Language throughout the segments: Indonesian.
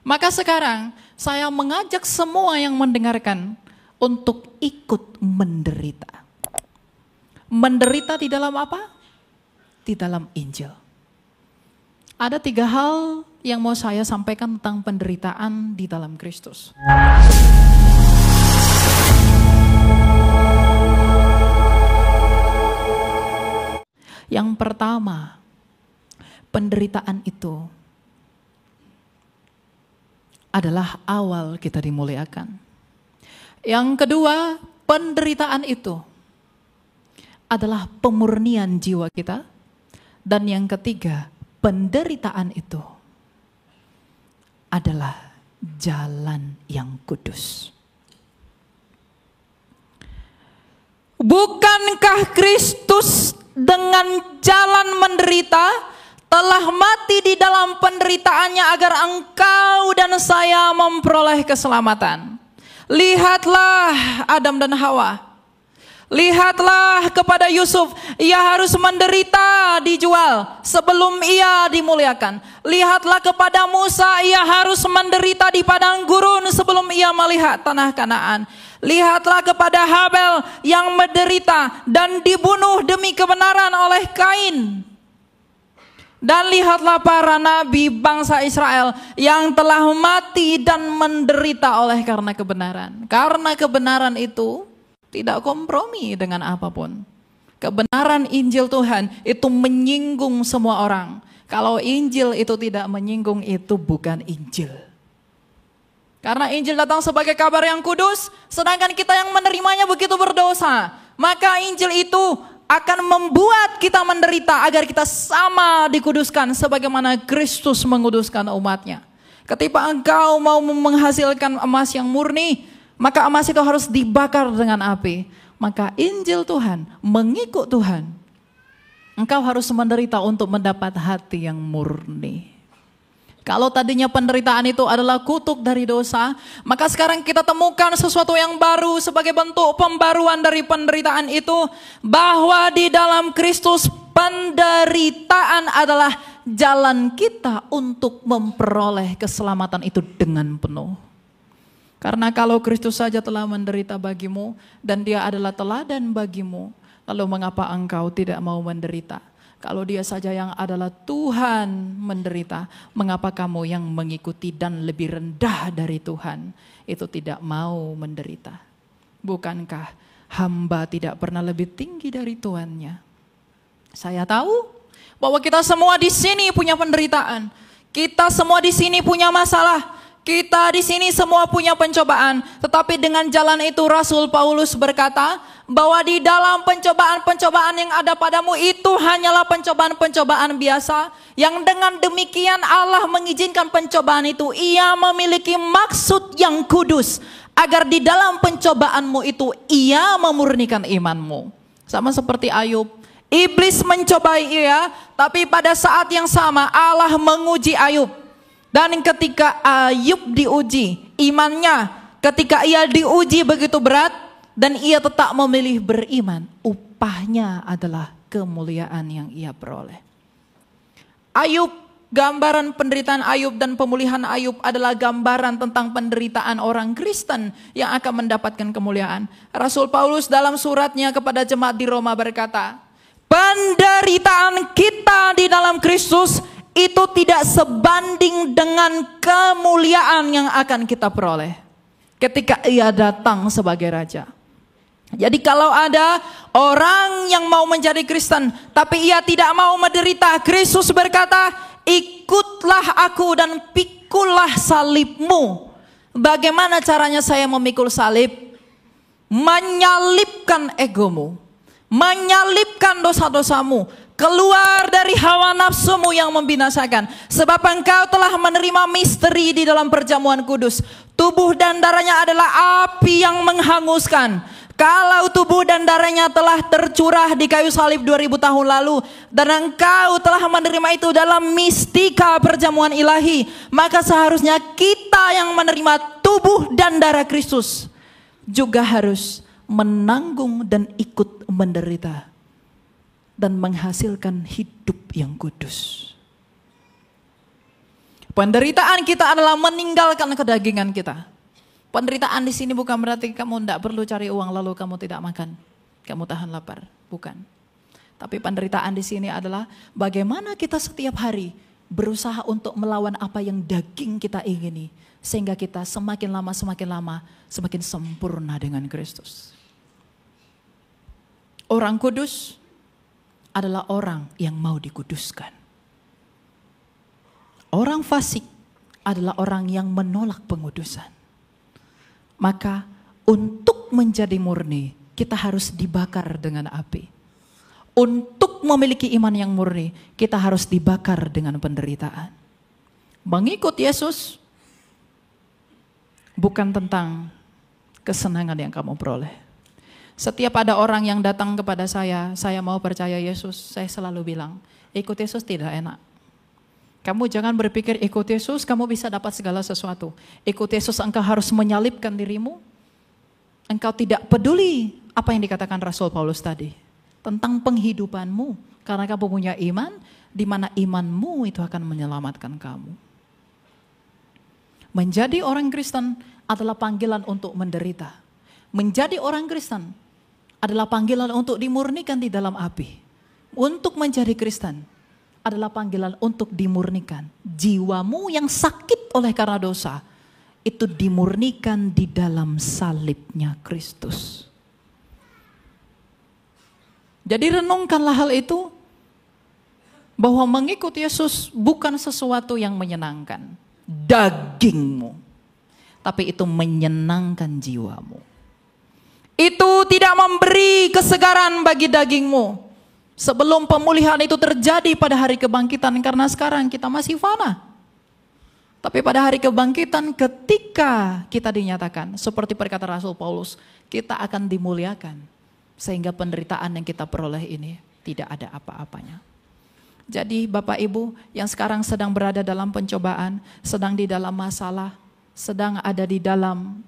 Maka sekarang saya mengajak semua yang mendengarkan untuk ikut menderita. Menderita di dalam apa? Di dalam Injil. Ada 3 hal yang mau saya sampaikan tentang penderitaan di dalam Kristus. Yang pertama, penderitaan itu adalah awal kita dimuliakan. Yang kedua, penderitaan itu adalah pemurnian jiwa kita. Dan yang ketiga, penderitaan itu adalah jalan yang kudus. Bukankah Kristus dengan jalan menderita telah mati di dalam penderitaannya agar engkau dan saya memperoleh keselamatan? Lihatlah Adam dan Hawa. Lihatlah kepada Yusuf, ia harus menderita, dijual sebelum ia dimuliakan. Lihatlah kepada Musa, ia harus menderita di padang gurun sebelum ia melihat tanah Kanaan. Lihatlah kepada Habel yang menderita dan dibunuh demi kebenaran oleh Kain. Dan lihatlah para nabi bangsa Israel yang telah mati dan menderita oleh karena kebenaran. Karena kebenaran itu tidak kompromi dengan apapun. Kebenaran Injil Tuhan itu menyinggung semua orang. Kalau Injil itu tidak menyinggung, itu bukan Injil. Karena Injil datang sebagai kabar yang kudus, sedangkan kita yang menerimanya begitu berdosa. Maka Injil itu akan membuat kita menderita agar kita sama dikuduskan sebagaimana Kristus menguduskan umatnya. Ketika engkau mau menghasilkan emas yang murni, maka emas itu harus dibakar dengan api. Maka Injil Tuhan, mengikut Tuhan, engkau harus menderita untuk mendapat hati yang murni. Kalau tadinya penderitaan itu adalah kutuk dari dosa, maka sekarang kita temukan sesuatu yang baru sebagai bentuk pembaruan dari penderitaan itu, bahwa di dalam Kristus penderitaan adalah jalan kita untuk memperoleh keselamatan itu dengan penuh. Karena kalau Kristus saja telah menderita bagimu dan dia adalah teladan bagimu, lalu mengapa engkau tidak mau menderita? Kalau dia saja yang adalah Tuhan menderita, mengapa kamu yang mengikuti dan lebih rendah dari Tuhan itu tidak mau menderita? Bukankah hamba tidak pernah lebih tinggi dari tuannya? Saya tahu bahwa kita semua di sini punya penderitaan. Kita semua di sini punya masalah. Kita di sini semua punya pencobaan, tetapi dengan jalan itu Rasul Paulus berkata bahwa di dalam pencobaan-pencobaan yang ada padamu itu hanyalah pencobaan-pencobaan biasa, yang dengan demikian Allah mengizinkan pencobaan itu. Ia memiliki maksud yang kudus, agar di dalam pencobaanmu itu ia memurnikan imanmu. Sama seperti Ayub, iblis mencobai ia, tapi pada saat yang sama Allah menguji Ayub. Dan ketika Ayub diuji imannya, ketika ia diuji begitu berat dan ia tetap memilih beriman, upahnya adalah kemuliaan yang ia peroleh. Ayub, gambaran penderitaan Ayub dan pemulihan Ayub adalah gambaran tentang penderitaan orang Kristen yang akan mendapatkan kemuliaan. Rasul Paulus dalam suratnya kepada jemaat di Roma berkata, penderitaan kita di dalam Kristus itu tidak sebanding dengan kemuliaan yang akan kita peroleh ketika ia datang sebagai raja. Jadi kalau ada orang yang mau menjadi Kristen tapi ia tidak mau menderita, Kristus berkata, ikutlah aku dan pikulah salibmu. Bagaimana caranya saya memikul salib? Menyalibkan egomu, menyalibkan dosa-dosamu, keluar dari hawa nafsumu yang membinasakan. Sebab engkau telah menerima misteri di dalam perjamuan kudus. Tubuh dan darahnya adalah api yang menghanguskan. Kalau tubuh dan darahnya telah tercurah di kayu salib 2000 tahun lalu, dan engkau telah menerima itu dalam mistika perjamuan ilahi, maka seharusnya kita yang menerima tubuh dan darah Kristus juga harus menanggung dan ikut menderita dan menghasilkan hidup yang kudus. Penderitaan kita adalah meninggalkan kedagingan kita. Penderitaan di sini bukan berarti kamu tidak perlu cari uang lalu kamu tidak makan. Kamu tahan lapar, bukan. Tapi penderitaan di sini adalah bagaimana kita setiap hari berusaha untuk melawan apa yang daging kita ingini. Sehingga kita semakin lama semakin sempurna dengan Kristus. Orang kudus adalah orang yang mau dikuduskan. Orang fasik adalah orang yang menolak pengudusan. Maka untuk menjadi murni kita harus dibakar dengan api. Untuk memiliki iman yang murni kita harus dibakar dengan penderitaan. Mengikut Yesus bukan tentang kesenangan yang kamu peroleh. Setiap ada orang yang datang kepada saya mau percaya Yesus, saya selalu bilang, ikut Yesus tidak enak. Kamu jangan berpikir ikut Yesus kamu bisa dapat segala sesuatu. Ikut Yesus engkau harus menyalibkan dirimu. Engkau tidak peduli apa yang dikatakan Rasul Paulus tadi. Tentang penghidupanmu. Karena kamu punya iman, di mana imanmu itu akan menyelamatkan kamu. Menjadi orang Kristen adalah panggilan untuk menderita. Menjadi orang Kristen adalah panggilan untuk dimurnikan di dalam api. Untuk menjadi Kristen adalah panggilan untuk dimurnikan. Jiwamu yang sakit oleh karena dosa, itu dimurnikan di dalam salibnya Kristus. Jadi renungkanlah hal itu, bahwa mengikut Yesus bukan sesuatu yang menyenangkan dagingmu, tapi itu menyenangkan jiwamu. Itu tidak memberi kesegaran bagi dagingmu. Sebelum pemulihan itu terjadi pada hari kebangkitan, karena sekarang kita masih fana. Tapi pada hari kebangkitan ketika kita dinyatakan, seperti perkata Rasul Paulus, kita akan dimuliakan. Sehingga penderitaan yang kita peroleh ini tidak ada apa-apanya. Jadi Bapak Ibu yang sekarang sedang berada dalam pencobaan, sedang di dalam masalah, sedang ada di dalam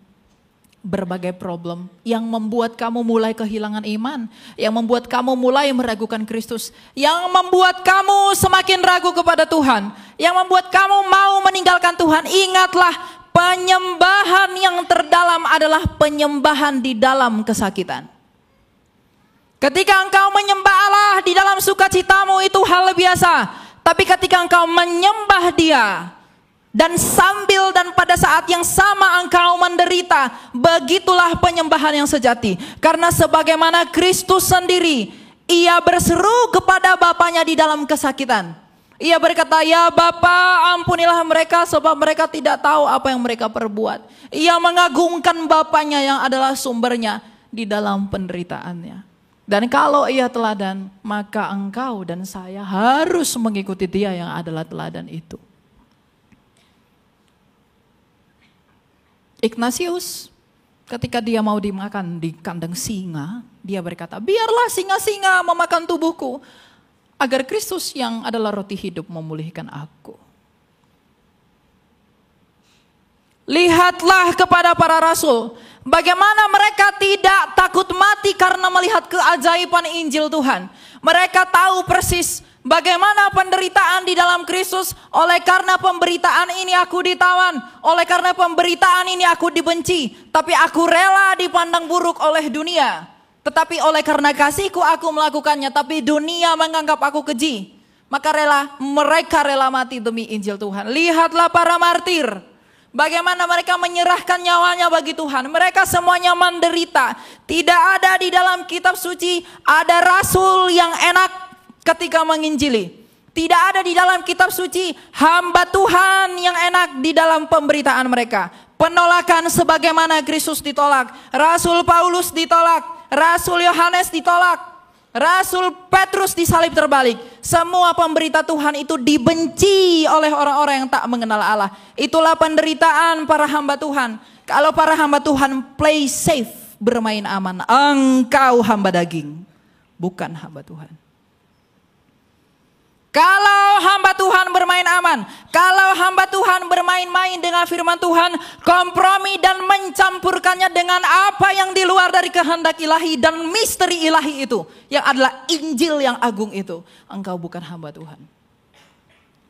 berbagai problem yang membuat kamu mulai kehilangan iman, yang membuat kamu mulai meragukan Kristus, yang membuat kamu semakin ragu kepada Tuhan, yang membuat kamu mau meninggalkan Tuhan. Ingatlah, penyembahan yang terdalam adalah penyembahan di dalam kesakitan. Ketika engkau menyembah Allah di dalam sukacitamu itu hal biasa, tapi ketika engkau menyembah Dia dan sambil dan pada saat yang sama engkau menderita, begitulah penyembahan yang sejati. Karena sebagaimana Kristus sendiri, Ia berseru kepada Bapanya di dalam kesakitan. Ia berkata, ya Bapa, ampunilah mereka sebab mereka tidak tahu apa yang mereka perbuat. Ia mengagungkan Bapanya yang adalah sumbernya di dalam penderitaannya. Dan kalau Ia teladan, maka engkau dan saya harus mengikuti Dia yang adalah teladan itu. Ignatius ketika dia mau dimakan di kandang singa, dia berkata, biarlah singa-singa memakan tubuhku, agar Kristus yang adalah roti hidup memulihkan aku. Lihatlah kepada para rasul, bagaimana mereka tidak takut mati karena melihat keajaiban Injil Tuhan. Mereka tahu persis bagaimana penderitaan di dalam Kristus. Oleh karena pemberitaan ini aku ditawan, oleh karena pemberitaan ini aku dibenci, tapi aku rela dipandang buruk oleh dunia. Tetapi oleh karena kasihku aku melakukannya, tapi dunia menganggap aku keji. Maka mereka rela mati demi Injil Tuhan. Lihatlah para martir, bagaimana mereka menyerahkan nyawanya bagi Tuhan. Mereka semuanya menderita. Tidak ada di dalam kitab suci ada rasul yang enak ketika menginjili. Tidak ada di dalam kitab suci hamba Tuhan yang enak di dalam pemberitaan mereka. Penolakan sebagaimana Kristus ditolak, Rasul Paulus ditolak, Rasul Yohanes ditolak, Rasul Petrus disalib terbalik. Semua pemberita Tuhan itu dibenci oleh orang-orang yang tak mengenal Allah. Itulah penderitaan para hamba Tuhan. Kalau para hamba Tuhan play safe, bermain aman, engkau hamba daging, bukan hamba Tuhan. Kalau hamba Tuhan bermain aman, kalau hamba Tuhan bermain-main dengan firman Tuhan, kompromi dan mencampurkannya dengan apa yang di luar dari kehendak ilahi dan misteri ilahi itu, yang adalah Injil yang agung itu, engkau bukan hamba Tuhan.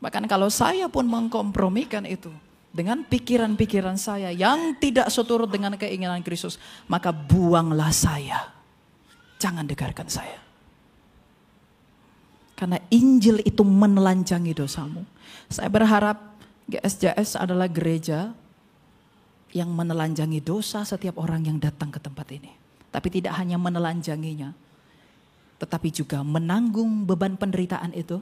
Bahkan kalau saya pun mengkompromikan itu dengan pikiran-pikiran saya yang tidak seturut dengan keinginan Kristus, maka buanglah saya. Jangan dengarkan saya. Karena Injil itu menelanjangi dosamu. Saya berharap GSJS adalah gereja yang menelanjangi dosa setiap orang yang datang ke tempat ini. Tapi tidak hanya menelanjanginya, tetapi juga menanggung beban penderitaan itu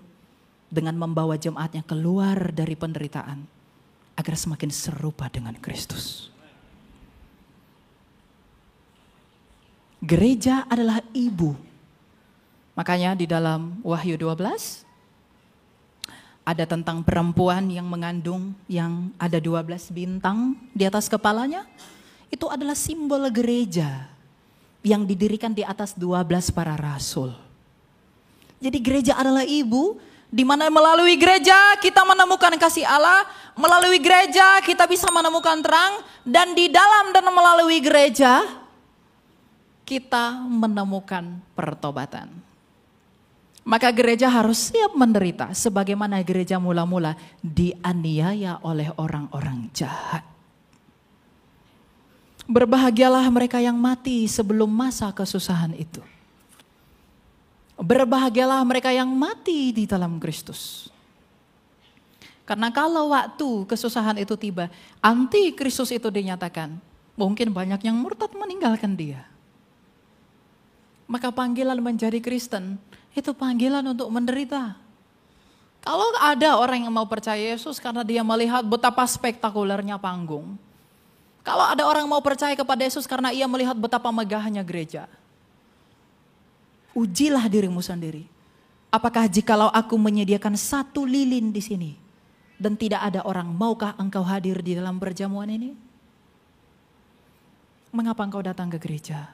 dengan membawa jemaatnya keluar dari penderitaan agar semakin serupa dengan Kristus. Gereja adalah ibu. Makanya di dalam Wahyu 12 ada tentang perempuan yang mengandung yang ada 12 bintang di atas kepalanya. Itu adalah simbol gereja yang didirikan di atas 12 para rasul. Jadi gereja adalah ibu, di mana melalui gereja kita menemukan kasih Allah, melalui gereja kita bisa menemukan terang, dan di dalam dan melalui gereja kita menemukan pertobatan. Maka gereja harus siap menderita sebagaimana gereja mula-mula dianiaya oleh orang-orang jahat. Berbahagialah mereka yang mati sebelum masa kesusahan itu. Berbahagialah mereka yang mati di dalam Kristus. Karena kalau waktu kesusahan itu tiba, anti Kristus itu dinyatakan, mungkin banyak yang murtad meninggalkan dia. Maka panggilan menjadi Kristen itu panggilan untuk menderita. Kalau ada orang yang mau percaya Yesus karena dia melihat betapa spektakulernya panggung. Kalau ada orang mau percaya kepada Yesus karena ia melihat betapa megahnya gereja. Ujilah dirimu sendiri. Apakah jikalau aku menyediakan 1 lilin di sini dan tidak ada orang, maukah engkau hadir di dalam perjamuan ini? Mengapa engkau datang ke gereja?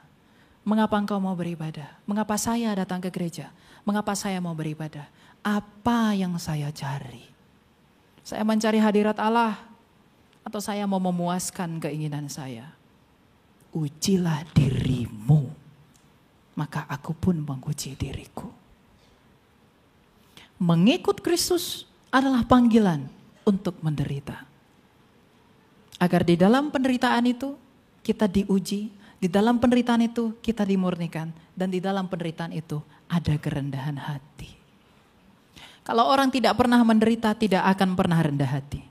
Mengapa engkau mau beribadah? Mengapa saya datang ke gereja? Mengapa saya mau beribadah? Apa yang saya cari? Saya mencari hadirat Allah atau saya mau memuaskan keinginan saya? Ujilah dirimu, maka aku pun menguji diriku. Mengikut Kristus adalah panggilan untuk menderita. Agar di dalam penderitaan itu kita diuji, di dalam penderitaan itu kita dimurnikan, dan di dalam penderitaan itu ada kerendahan hati. Kalau orang tidak pernah menderita, tidak akan pernah rendah hati.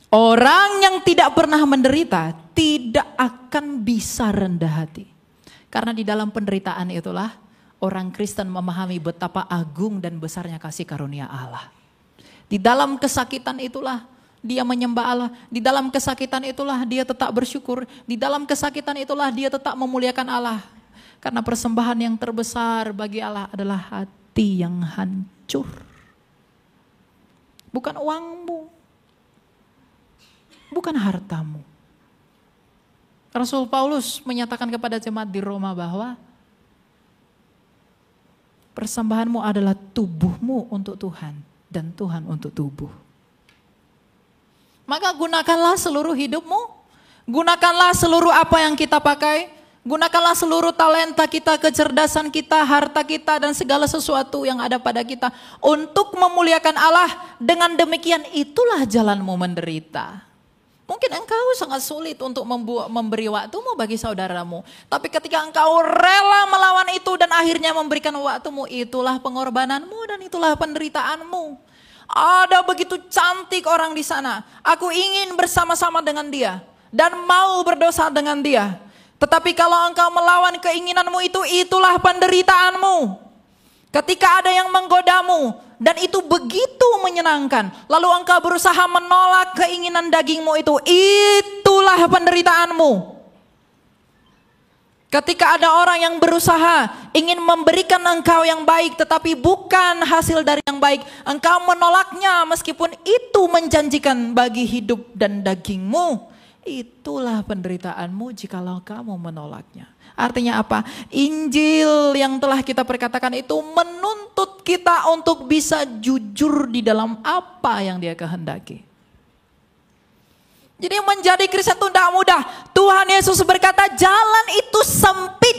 Orang yang tidak pernah menderita tidak akan bisa rendah hati. Karena di dalam penderitaan itulah orang Kristen memahami betapa agung dan besarnya kasih karunia Allah. Di dalam kesakitan itulah dia menyembah Allah. Di dalam kesakitan itulah dia tetap bersyukur. Di dalam kesakitan itulah dia tetap memuliakan Allah. Karena persembahan yang terbesar bagi Allah adalah hati yang hancur. Bukan uangmu. Bukan hartamu. Rasul Paulus menyatakan kepada jemaat di Roma bahwa persembahanmu adalah tubuhmu untuk Tuhan dan Tuhan untuk tubuh. Maka gunakanlah seluruh hidupmu, gunakanlah seluruh apa yang kita pakai, gunakanlah seluruh talenta kita, kecerdasan kita, harta kita, dan segala sesuatu yang ada pada kita untuk memuliakan Allah. Dengan demikian itulah jalanmu menderita. Mungkin engkau sangat sulit untuk memberi waktumu bagi saudaramu. Tapi ketika engkau rela melawan itu dan akhirnya memberikan waktumu, itulah pengorbananmu dan itulah penderitaanmu. Ada begitu cantik orang di sana. Aku ingin bersama-sama dengan dia dan mau berdosa dengan dia. Tetapi kalau engkau melawan keinginanmu itu, itulah penderitaanmu. Ketika ada yang menggodamu dan itu begitu menyenangkan, lalu engkau berusaha menolak keinginan dagingmu itu, itulah penderitaanmu. Ketika ada orang yang berusaha ingin memberikan engkau yang baik tetapi bukan hasil dari yang baik, engkau menolaknya meskipun itu menjanjikan bagi hidup dan dagingmu, itulah penderitaanmu jikalau kamu menolaknya. Artinya apa? Injil yang telah kita perkatakan itu menuntut kita untuk bisa jujur di dalam apa yang dia kehendaki. Jadi menjadi Kristen itu tidak mudah. Tuhan Yesus berkata jalan itu sempit.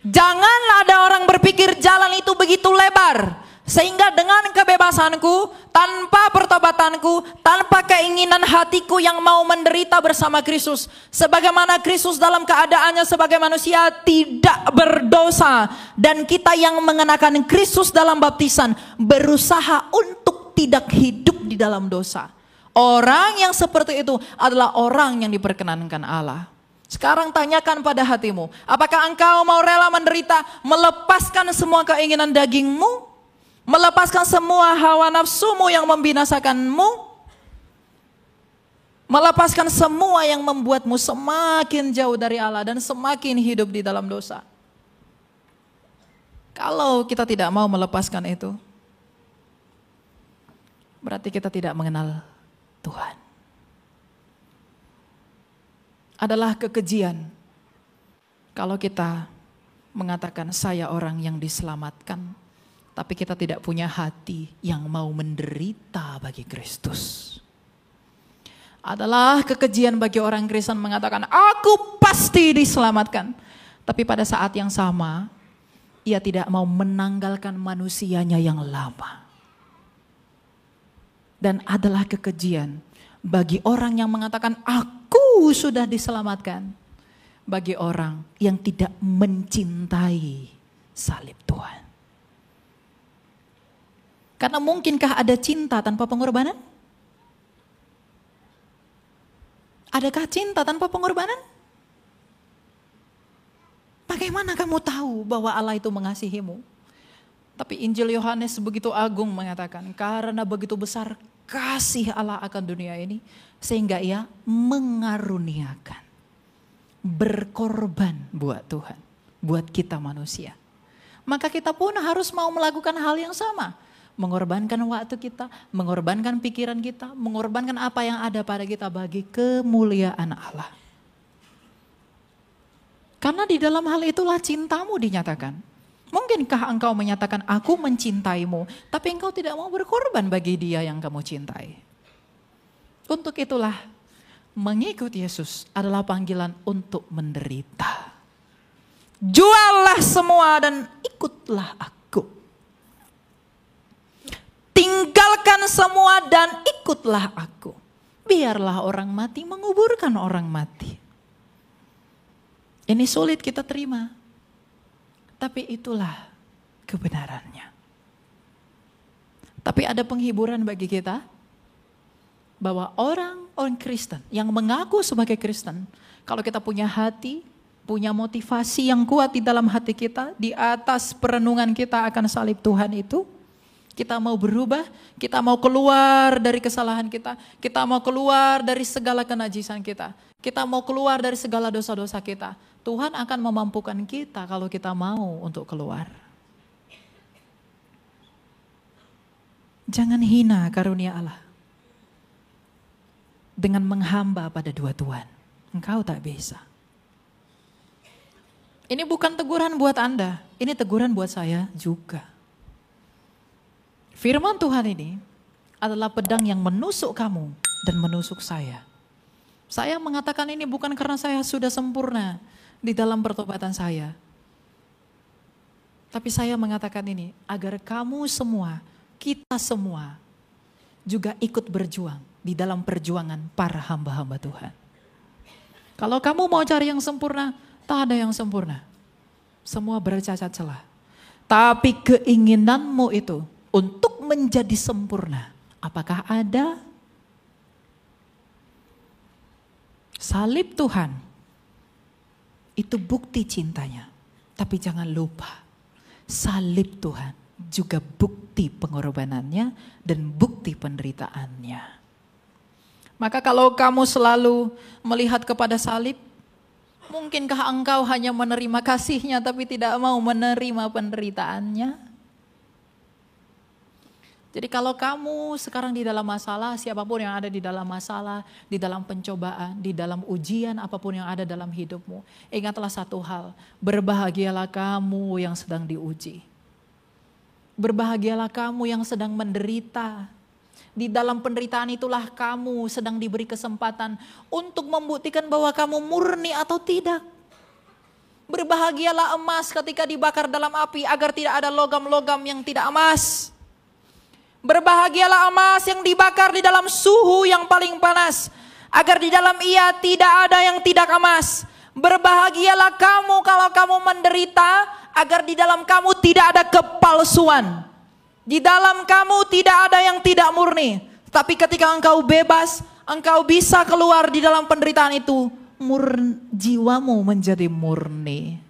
Jangan ada orang berpikir jalan itu begitu lebar. Sehingga dengan kebebasanku, tanpa pertobatanku, tanpa keinginan hatiku yang mau menderita bersama Kristus. Sebagaimana Kristus dalam keadaannya sebagai manusia tidak berdosa. Dan kita yang mengenakan Kristus dalam baptisan berusaha untuk tidak hidup di dalam dosa. Orang yang seperti itu adalah orang yang diperkenankan Allah. Sekarang tanyakan pada hatimu, apakah engkau mau rela menderita, melepaskan semua keinginan dagingmu? Melepaskan semua hawa nafsumu yang membinasakanmu, melepaskan semua yang membuatmu semakin jauh dari Allah dan semakin hidup di dalam dosa. Kalau kita tidak mau melepaskan itu, berarti kita tidak mengenal Tuhan. Adalah kekejian kalau kita mengatakan saya orang yang diselamatkan, tapi kita tidak punya hati yang mau menderita bagi Kristus. Adalah kekejian bagi orang Kristen mengatakan, aku pasti diselamatkan. Tapi pada saat yang sama, ia tidak mau menanggalkan manusianya yang lama. Dan adalah kekejian bagi orang yang mengatakan, aku sudah diselamatkan. Bagi orang yang tidak mencintai salib Tuhan. Karena mungkinkah ada cinta tanpa pengorbanan? Adakah cinta tanpa pengorbanan? Bagaimana kamu tahu bahwa Allah itu mengasihimu? Tapi Injil Yohanes begitu agung mengatakan, karena begitu besar kasih Allah akan dunia ini, sehingga ia mengaruniakan, berkorban buat Tuhan, buat kita manusia. Maka kita pun harus mau melakukan hal yang sama. Mengorbankan waktu kita, mengorbankan pikiran kita, mengorbankan apa yang ada pada kita bagi kemuliaan Allah. Karena di dalam hal itulah cintamu dinyatakan. Mungkinkah engkau menyatakan aku mencintaimu, tapi engkau tidak mau berkorban bagi dia yang kamu cintai. Untuk itulah mengikut Yesus adalah panggilan untuk menderita. Juallah semua dan ikutlah aku. Tinggalkan semua dan ikutlah aku. Biarlah orang mati menguburkan orang mati. Ini sulit kita terima. Tapi itulah kebenarannya. Tapi ada penghiburan bagi kita. Bahwa orang Kristen yang mengaku sebagai Kristen. Kalau kita punya hati, punya motivasi yang kuat di dalam hati kita. Di atas perenungan kita akan salib Tuhan itu. Kita mau berubah, kita mau keluar dari kesalahan kita mau keluar dari segala kenajisan kita mau keluar dari segala dosa-dosa kita. Tuhan akan memampukan kita kalau kita mau untuk keluar. Jangan hina karunia Allah dengan menghamba pada dua Tuhan. Engkau tak bisa. Ini bukan teguran buat Anda, ini teguran buat saya juga. Firman Tuhan ini adalah pedang yang menusuk kamu dan menusuk saya. Saya mengatakan ini bukan karena saya sudah sempurna di dalam pertobatan saya. Tapi saya mengatakan ini agar kamu semua, kita semua juga ikut berjuang di dalam perjuangan para hamba-hamba Tuhan. Kalau kamu mau cari yang sempurna, tak ada yang sempurna. Semua bercacat celah. Tapi keinginanmu itu untuk menjadi sempurna, apakah ada? Salib Tuhan itu bukti cintanya. Tapi jangan lupa, salib Tuhan juga bukti pengorbanannya dan bukti penderitaannya. Maka kalau kamu selalu melihat kepada salib, mungkinkah engkau hanya menerima kasihnya tapi tidak mau menerima penderitaannya? Jadi kalau kamu sekarang di dalam masalah, siapapun yang ada di dalam masalah, di dalam pencobaan, di dalam ujian apapun yang ada dalam hidupmu, ingatlah satu hal, berbahagialah kamu yang sedang diuji. Berbahagialah kamu yang sedang menderita. Di dalam penderitaan itulah kamu sedang diberi kesempatan untuk membuktikan bahwa kamu murni atau tidak. Berbahagialah emas ketika dibakar dalam api agar tidak ada logam-logam yang tidak emas. Berbahagialah emas yang dibakar di dalam suhu yang paling panas, agar di dalam ia tidak ada yang tidak emas. Berbahagialah kamu kalau kamu menderita, agar di dalam kamu tidak ada kepalsuan. Di dalam kamu tidak ada yang tidak murni. Tapi ketika engkau bebas, engkau bisa keluar di dalam penderitaan itu, jiwamu menjadi murni.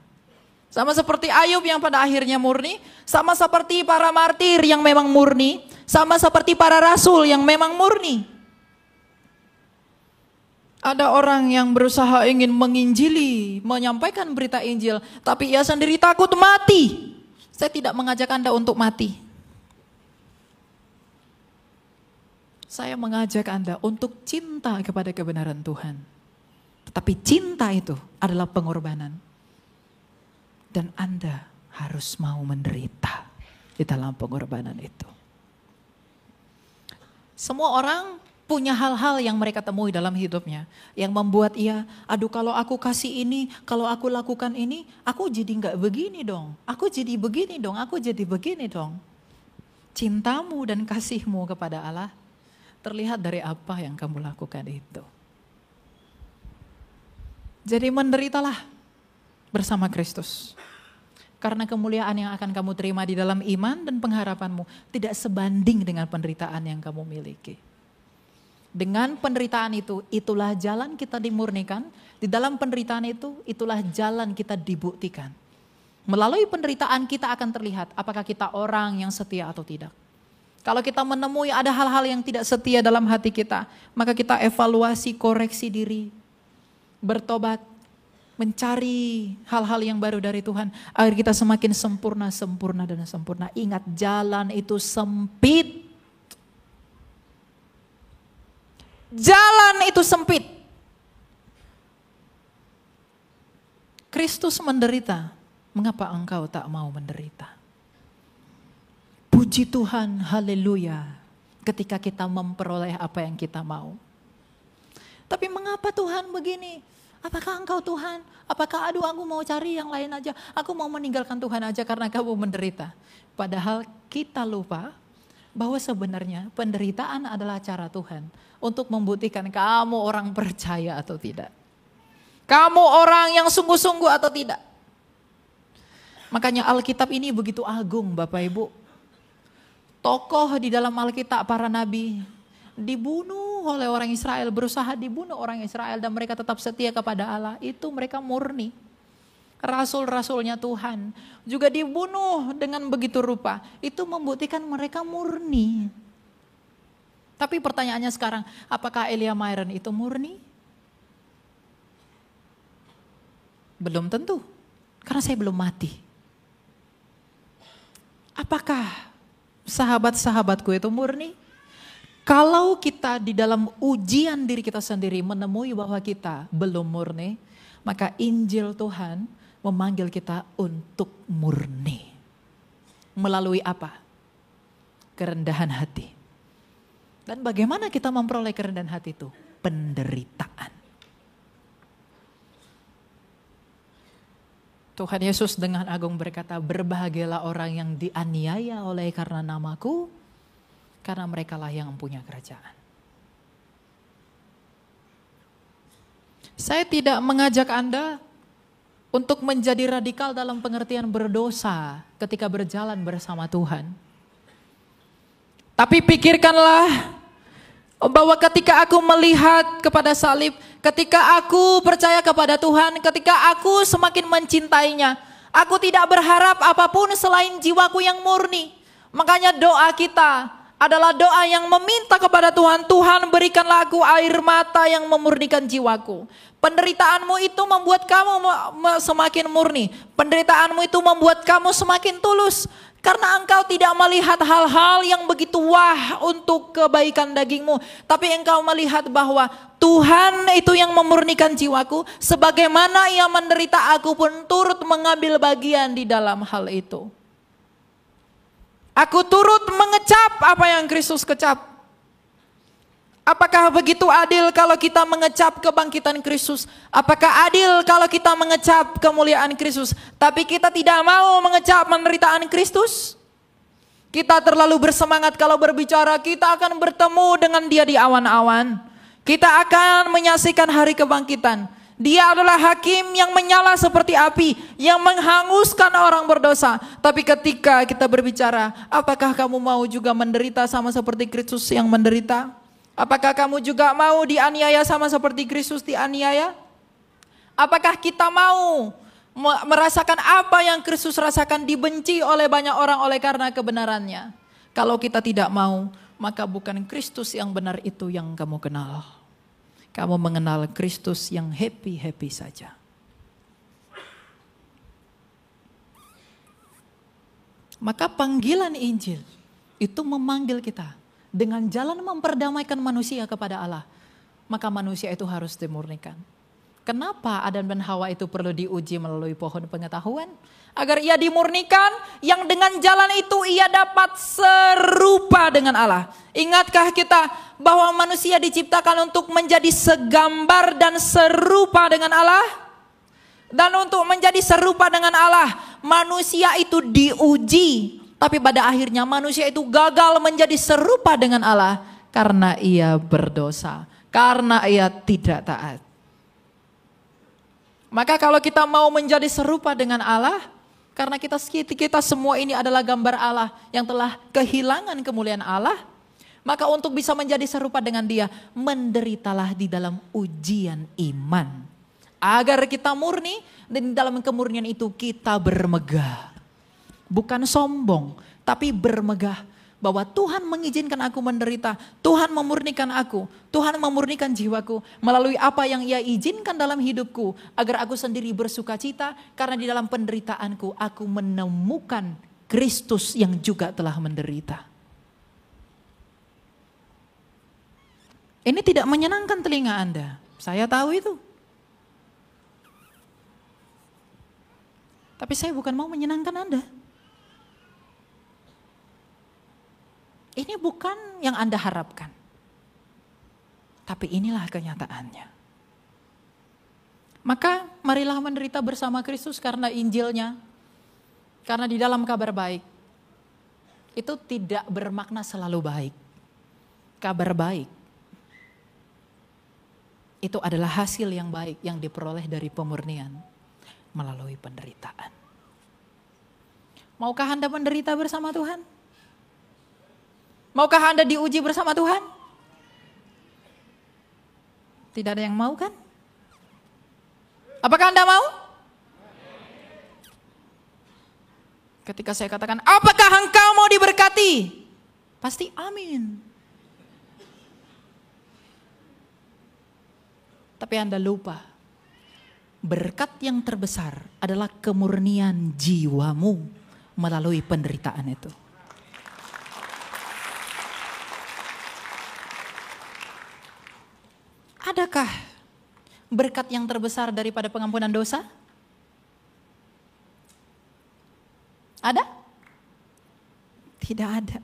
Sama seperti Ayub yang pada akhirnya murni, sama seperti para martir yang memang murni, sama seperti para rasul yang memang murni. Ada orang yang berusaha ingin menginjili, menyampaikan berita Injil, tapi ia sendiri takut mati. Saya tidak mengajak Anda untuk mati. Saya mengajak Anda untuk cinta kepada kebenaran Tuhan. Tetapi cinta itu adalah pengorbanan. Dan Anda harus mau menderita di dalam pengorbanan itu. Semua orang punya hal-hal yang mereka temui dalam hidupnya. Yang membuat ia, aduh kalau aku kasih ini, kalau aku lakukan ini, aku jadi enggak begini dong. Aku jadi begini dong, aku jadi begini dong. Cintamu dan kasihmu kepada Allah terlihat dari apa yang kamu lakukan itu. Jadi menderitalah bersama Kristus. Karena kemuliaan yang akan kamu terima di dalam iman dan pengharapanmu tidak sebanding dengan penderitaan yang kamu miliki. Dengan penderitaan itu, itulah jalan kita dimurnikan. Di dalam penderitaan itu, itulah jalan kita dibuktikan. Melalui penderitaan kita akan terlihat apakah kita orang yang setia atau tidak. Kalau kita menemui ada hal-hal yang tidak setia dalam hati kita, maka kita evaluasi, koreksi diri, bertobat, mencari hal-hal yang baru dari Tuhan agar kita semakin sempurna, sempurna dan sempurna. Ingat, jalan itu sempit. Jalan itu sempit. Kristus menderita. Mengapa engkau tak mau menderita? Puji Tuhan, haleluya. Ketika kita memperoleh apa yang kita mau. Tapi mengapa Tuhan begini? Apakah engkau Tuhan? Apakah aduh aku mau cari yang lain aja? Aku mau meninggalkan Tuhan aja karena kamu menderita. Padahal kita lupa bahwa sebenarnya penderitaan adalah cara Tuhan untuk membuktikan kamu orang percaya atau tidak. Kamu orang yang sungguh-sungguh atau tidak. Makanya Alkitab ini begitu agung Bapak Ibu. Tokoh di dalam Alkitab, para nabi dibunuh oleh orang Israel, berusaha dibunuh orang Israel dan mereka tetap setia kepada Allah. Itu mereka murni. Rasul-rasulnya Tuhan juga dibunuh dengan begitu rupa. Itu membuktikan mereka murni. Tapi pertanyaannya sekarang, apakah Elia Myron itu murni? Belum tentu, karena saya belum mati. Apakah sahabat-sahabatku itu murni? Kalau kita di dalam ujian diri kita sendiri menemui bahwa kita belum murni, maka Injil Tuhan memanggil kita untuk murni. Melalui apa? Kerendahan hati. Dan bagaimana kita memperoleh kerendahan hati itu? Penderitaan. Tuhan Yesus dengan agung berkata, berbahagialah orang yang dianiaya oleh karena namaku, karena merekalah yang mempunyai kerajaan. Saya tidak mengajak Anda untuk menjadi radikal dalam pengertian berdosa ketika berjalan bersama Tuhan. Tapi pikirkanlah bahwa ketika aku melihat kepada salib, ketika aku percaya kepada Tuhan, ketika aku semakin mencintainya, aku tidak berharap apapun selain jiwaku yang murni. Makanya doa kita adalah doa yang meminta kepada Tuhan, Tuhan berikanlah aku air mata yang memurnikan jiwaku. Penderitaanmu itu membuat kamu semakin murni. Penderitaanmu itu membuat kamu semakin tulus. Karena engkau tidak melihat hal-hal yang begitu wah untuk kebaikan dagingmu. Tapi engkau melihat bahwa Tuhan itu yang memurnikan jiwaku. Sebagaimana ia menderita, aku pun turut mengambil bagian di dalam hal itu. Aku turut mengecap apa yang Kristus kecap. Apakah begitu adil kalau kita mengecap kebangkitan Kristus? Apakah adil kalau kita mengecap kemuliaan Kristus? Tapi kita tidak mau mengecap penderitaan Kristus? Kita terlalu bersemangat kalau berbicara, kita akan bertemu dengan dia di awan-awan. Kita akan menyaksikan hari kebangkitan. Dia adalah hakim yang menyala seperti api, yang menghanguskan orang berdosa. Tapi ketika kita berbicara, apakah kamu mau juga menderita sama seperti Kristus yang menderita? Apakah kamu juga mau dianiaya sama seperti Kristus dianiaya? Apakah kita mau merasakan apa yang Kristus rasakan, dibenci oleh banyak orang oleh karena kebenarannya? Kalau kita tidak mau, maka bukan Kristus yang benar itu yang kamu kenal. Kamu mengenal Kristus yang happy-happy saja. Maka panggilan Injil itu memanggil kita dengan jalan memperdamaikan manusia kepada Allah. Maka manusia itu harus dimurnikan. Kenapa Adam dan Hawa itu perlu diuji melalui pohon pengetahuan? Agar ia dimurnikan, yang dengan jalan itu ia dapat serupa dengan Allah. Ingatkah kita bahwa manusia diciptakan untuk menjadi segambar dan serupa dengan Allah? Dan untuk menjadi serupa dengan Allah, manusia itu diuji. Tapi pada akhirnya manusia itu gagal menjadi serupa dengan Allah karena ia berdosa, karena ia tidak taat. Maka kalau kita mau menjadi serupa dengan Allah, karena kita semua ini adalah gambar Allah yang telah kehilangan kemuliaan Allah, maka untuk bisa menjadi serupa dengan Dia, menderitalah di dalam ujian iman. Agar kita murni, dan di dalam kemurnian itu kita bermegah. Bukan sombong, tapi bermegah. Bahwa Tuhan mengizinkan aku menderita, Tuhan memurnikan aku, Tuhan memurnikan jiwaku melalui apa yang Ia izinkan dalam hidupku, agar aku sendiri bersuka cita karena di dalam penderitaanku aku menemukan Kristus yang juga telah menderita. Ini tidak menyenangkan telinga Anda, saya tahu itu. Tapi saya bukan mau menyenangkan Anda. Ini bukan yang Anda harapkan. Tapi inilah kenyataannya. Maka marilah menderita bersama Kristus karena Injilnya. Karena di dalam kabar baik, itu tidak bermakna selalu baik. Kabar baik, itu adalah hasil yang baik yang diperoleh dari pemurnian melalui penderitaan. Maukah Anda menderita bersama Tuhan? Maukah Anda diuji bersama Tuhan? Tidak ada yang mau kan? Apakah Anda mau? Ketika saya katakan, apakah engkau mau diberkati? Pasti amin. Tapi Anda lupa, berkat yang terbesar adalah kemurnian jiwamu melalui penderitaan itu. Adakah berkat yang terbesar daripada pengampunan dosa? Ada? Tidak ada.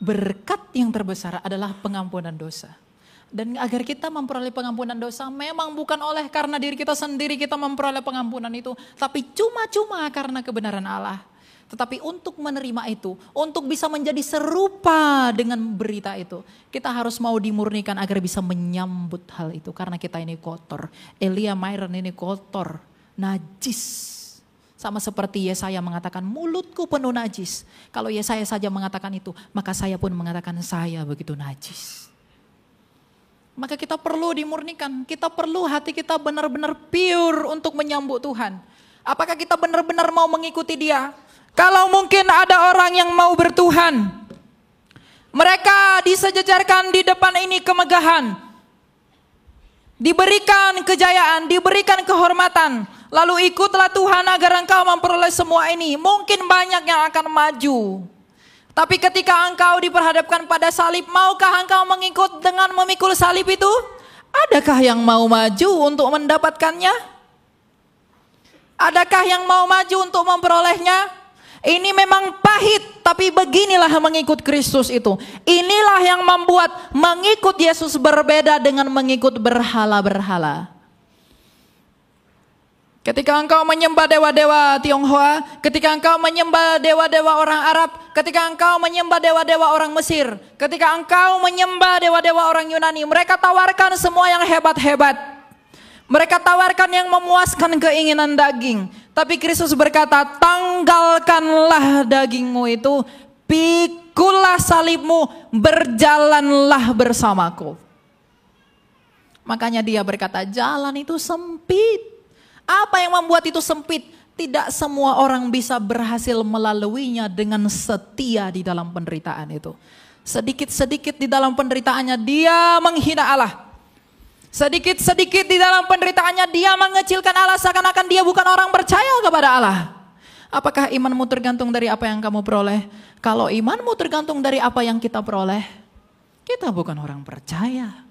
Berkat yang terbesar adalah pengampunan dosa. Dan agar kita memperoleh pengampunan dosa memang bukan oleh karena diri kita sendiri kita memperoleh pengampunan itu. Tapi cuma-cuma karena kebenaran Allah. Tetapi untuk menerima itu, untuk bisa menjadi serupa dengan berita itu, kita harus mau dimurnikan agar bisa menyambut hal itu. Karena kita ini kotor. Elia Myron ini kotor, najis. Sama seperti Yesaya mengatakan, mulutku penuh najis. Kalau Yesaya saja mengatakan itu, maka saya pun mengatakan saya begitu najis. Maka kita perlu dimurnikan, kita perlu hati kita benar-benar pure untuk menyambut Tuhan. Apakah kita benar-benar mau mengikuti Dia? Kalau mungkin ada orang yang mau bertuhan, mereka disejajarkan di depan ini kemegahan, diberikan kejayaan, diberikan kehormatan, lalu ikutlah Tuhan agar engkau memperoleh semua ini. Mungkin banyak yang akan maju, tapi ketika engkau diperhadapkan pada salib, maukah engkau mengikut dengan memikul salib itu? Adakah yang mau maju untuk mendapatkannya? Adakah yang mau maju untuk memperolehnya? Ini memang pahit, tapi beginilah mengikut Kristus itu. Inilah yang membuat mengikut Yesus berbeda dengan mengikut berhala-berhala. Ketika engkau menyembah dewa-dewa Tionghoa, ketika engkau menyembah dewa-dewa orang Arab, ketika engkau menyembah dewa-dewa orang Mesir, ketika engkau menyembah dewa-dewa orang Yunani, mereka tawarkan semua yang hebat-hebat. Mereka tawarkan yang memuaskan keinginan daging. Tapi Kristus berkata, tanggalkanlah dagingmu itu, pikulah salibmu, berjalanlah bersamaku. Makanya dia berkata, jalan itu sempit. Apa yang membuat itu sempit? Tidak semua orang bisa berhasil melaluinya dengan setia di dalam penderitaan itu. Sedikit-sedikit di dalam penderitaannya dia menghina Allah. Sedikit-sedikit di dalam penderitaannya dia mengecilkan Allah seakan-akan dia bukan orang percaya kepada Allah. Apakah imanmu tergantung dari apa yang kamu peroleh? Kalau imanmu tergantung dari apa yang kita peroleh, kita bukan orang percaya.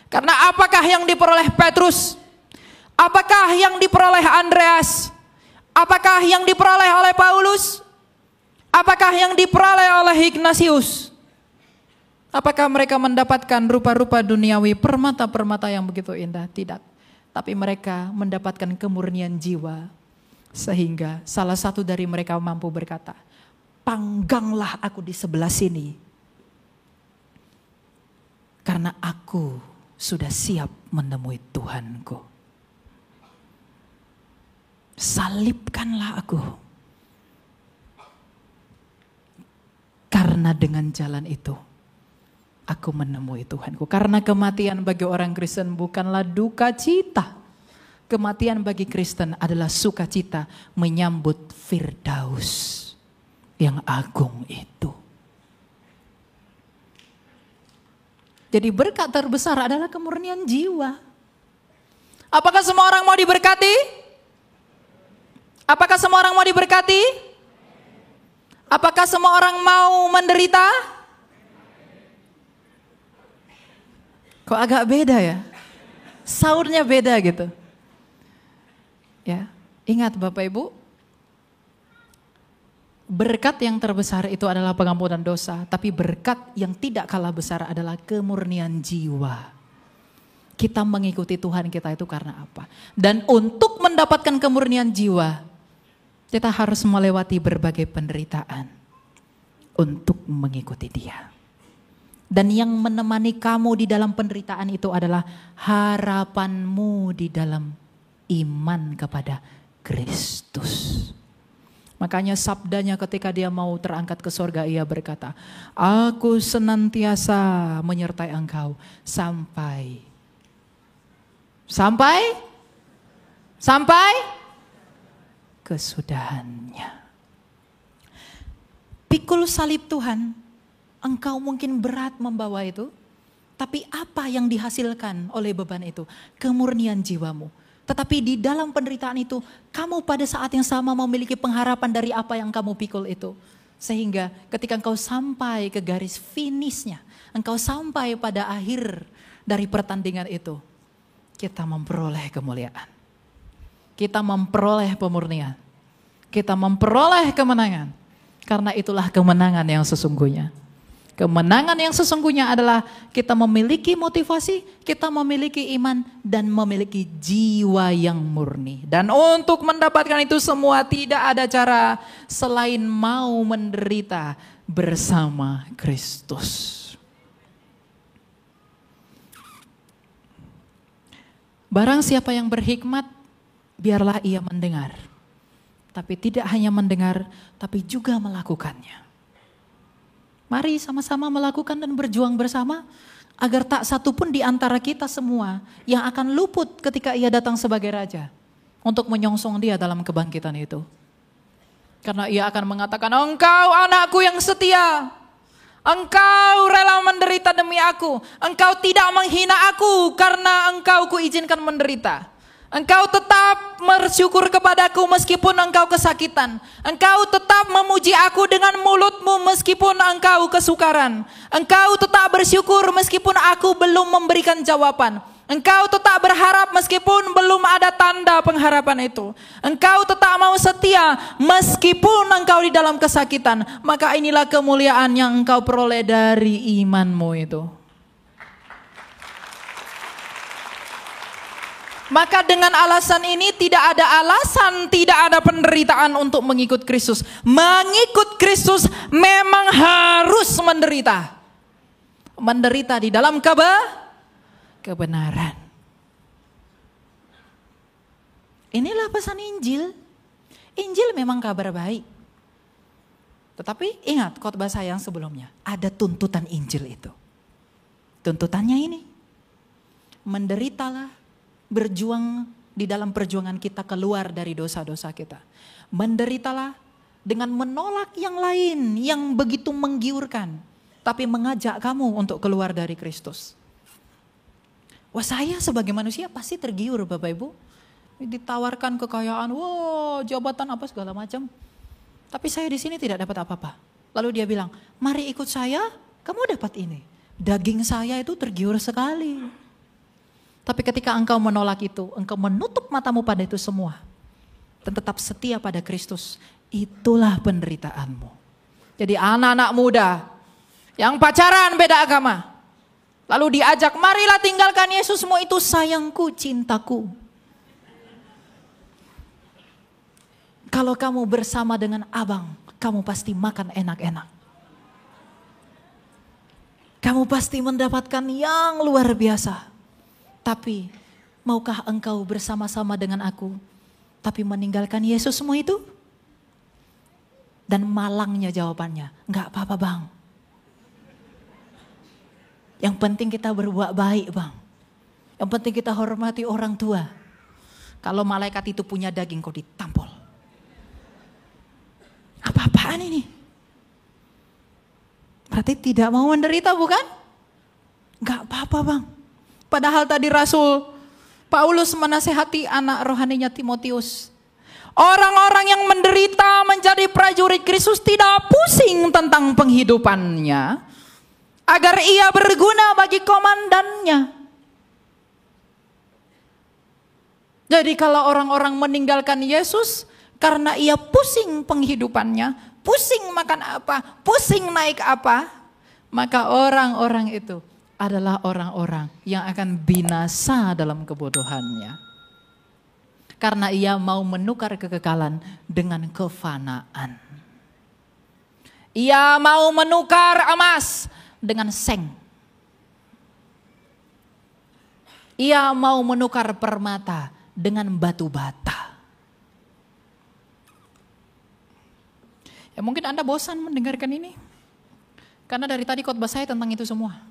Karena apakah yang diperoleh Petrus? Apakah yang diperoleh Andreas? Apakah yang diperoleh oleh Paulus? Apakah yang diperoleh oleh Ignatius? Apakah mereka mendapatkan rupa-rupa duniawi, permata-permata yang begitu indah? Tidak. Tapi mereka mendapatkan kemurnian jiwa. Sehingga salah satu dari mereka mampu berkata, pangganglah aku di sebelah sini. Karena aku sudah siap menemui Tuhanku. Salibkanlah aku. Karena dengan jalan itu aku menemui Tuhanku. Karena kematian bagi orang Kristen bukanlah duka cita. Kematian bagi Kristen adalah sukacita menyambut Firdaus yang agung itu. Jadi berkat terbesar adalah kemurnian jiwa. Apakah semua orang mau diberkati? Apakah semua orang mau diberkati? Apakah semua orang mau menderita? Kok agak beda ya? Saurnya beda gitu. Ya, ingat Bapak Ibu, berkat yang terbesar itu adalah pengampunan dosa, tapi berkat yang tidak kalah besar adalah kemurnian jiwa. Kita mengikuti Tuhan kita itu karena apa? Dan untuk mendapatkan kemurnian jiwa, kita harus melewati berbagai penderitaan untuk mengikuti Dia. Dan yang menemani kamu di dalam penderitaan itu adalah harapanmu di dalam iman kepada Kristus. Makanya sabdanya ketika dia mau terangkat ke sorga, ia berkata, aku senantiasa menyertai engkau sampai kesudahannya. Pikul salib Tuhan, engkau mungkin berat membawa itu, tapi apa yang dihasilkan oleh beban itu? Kemurnian jiwamu. Tetapi di dalam penderitaan itu, kamu pada saat yang sama memiliki pengharapan dari apa yang kamu pikul itu. Sehingga ketika engkau sampai ke garis finishnya, engkau sampai pada akhir dari pertandingan itu, kita memperoleh kemuliaan. Kita memperoleh pemurnian. Kita memperoleh kemenangan. Karena itulah kemenangan yang sesungguhnya. Kemenangan yang sesungguhnya adalah kita memiliki motivasi, kita memiliki iman, dan memiliki jiwa yang murni. Dan untuk mendapatkan itu semua tidak ada cara selain mau menderita bersama Kristus. Barang siapa yang berhikmat, biarlah ia mendengar. Tapi tidak hanya mendengar, tapi juga melakukannya. Mari sama-sama melakukan dan berjuang bersama agar tak satu pun di antara kita semua yang akan luput ketika ia datang sebagai raja untuk menyongsong dia dalam kebangkitan itu. Karena ia akan mengatakan, engkau anakku yang setia, engkau rela menderita demi aku, engkau tidak menghina aku karena engkau kuizinkan menderita. Engkau tetap bersyukur kepadaku meskipun engkau kesakitan. Engkau tetap memuji aku dengan mulutmu meskipun engkau kesukaran. Engkau tetap bersyukur meskipun aku belum memberikan jawaban. Engkau tetap berharap meskipun belum ada tanda pengharapan itu. Engkau tetap mau setia meskipun engkau di dalam kesakitan. Maka inilah kemuliaan yang engkau peroleh dari imanmu itu. Maka dengan alasan ini tidak ada alasan, tidak ada penderitaan untuk mengikut Kristus. Mengikut Kristus memang harus menderita. Menderita di dalam kebenaran. Inilah pesan Injil. Injil memang kabar baik. Tetapi ingat khotbah saya yang sebelumnya, ada tuntutan Injil itu. Tuntutannya ini, menderitalah, berjuang di dalam perjuangan kita keluar dari dosa-dosa kita. Menderitalah dengan menolak yang lain yang begitu menggiurkan, tapi mengajak kamu untuk keluar dari Kristus. Wah, saya sebagai manusia pasti tergiur Bapak Ibu. Ditawarkan kekayaan, wah jabatan apa segala macam. Tapi saya di sini tidak dapat apa-apa. Lalu dia bilang, mari ikut saya, kamu dapat ini. Daging saya itu tergiur sekali. Tapi ketika engkau menolak itu, engkau menutup matamu pada itu semua. Dan tetap setia pada Kristus, itulah penderitaanmu. Jadi anak-anak muda yang pacaran beda agama. Lalu diajak, marilah tinggalkan Yesusmu itu sayangku, cintaku. Kalau kamu bersama dengan abang, kamu pasti makan enak-enak. Kamu pasti mendapatkan yang luar biasa. Tapi maukah engkau bersama-sama dengan aku, tapi meninggalkan Yesusmu itu? Dan malangnya jawabannya, enggak apa-apa bang. Yang penting kita berbuat baik bang. Yang penting kita hormati orang tua. Kalau malaikat itu punya daging kau ditampol. Apa-apaan ini? Berarti tidak mau menderita bukan? Enggak apa-apa bang. Padahal tadi Rasul Paulus menasehati anak rohaninya Timotius. Orang-orang yang menderita menjadi prajurit Kristus tidak pusing tentang penghidupannya. Agar ia berguna bagi komandannya. Jadi kalau orang-orang meninggalkan Yesus karena ia pusing penghidupannya, pusing makan apa, pusing naik apa, maka orang-orang itu adalah orang-orang yang akan binasa dalam kebodohannya. Karena ia mau menukar kekekalan dengan kefanaan. Ia mau menukar emas dengan seng. Ia mau menukar permata dengan batu bata. Ya mungkin Anda bosan mendengarkan ini. Karena dari tadi khotbah saya tentang itu semua.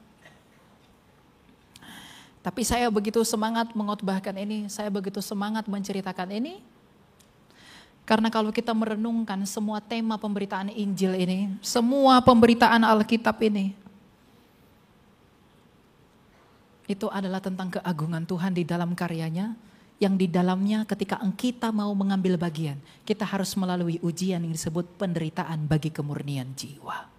Tapi saya begitu semangat mengkhotbahkan ini, saya begitu semangat menceritakan ini. Karena kalau kita merenungkan semua tema pemberitaan Injil ini, semua pemberitaan Alkitab ini, itu adalah tentang keagungan Tuhan di dalam karyanya, yang di dalamnya ketika kita mau mengambil bagian, kita harus melalui ujian yang disebut penderitaan bagi kemurnian jiwa.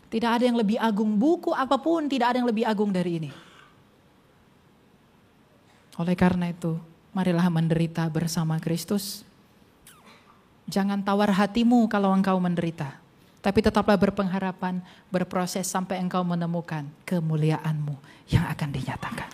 Tidak ada yang lebih agung, buku apapun tidak ada yang lebih agung dari ini. Oleh karena itu, marilah menderita bersama Kristus. Jangan tawar hatimu kalau engkau menderita. Tapi tetaplah berpengharapan, berproses sampai engkau menemukan kemuliaanmu yang akan dinyatakan.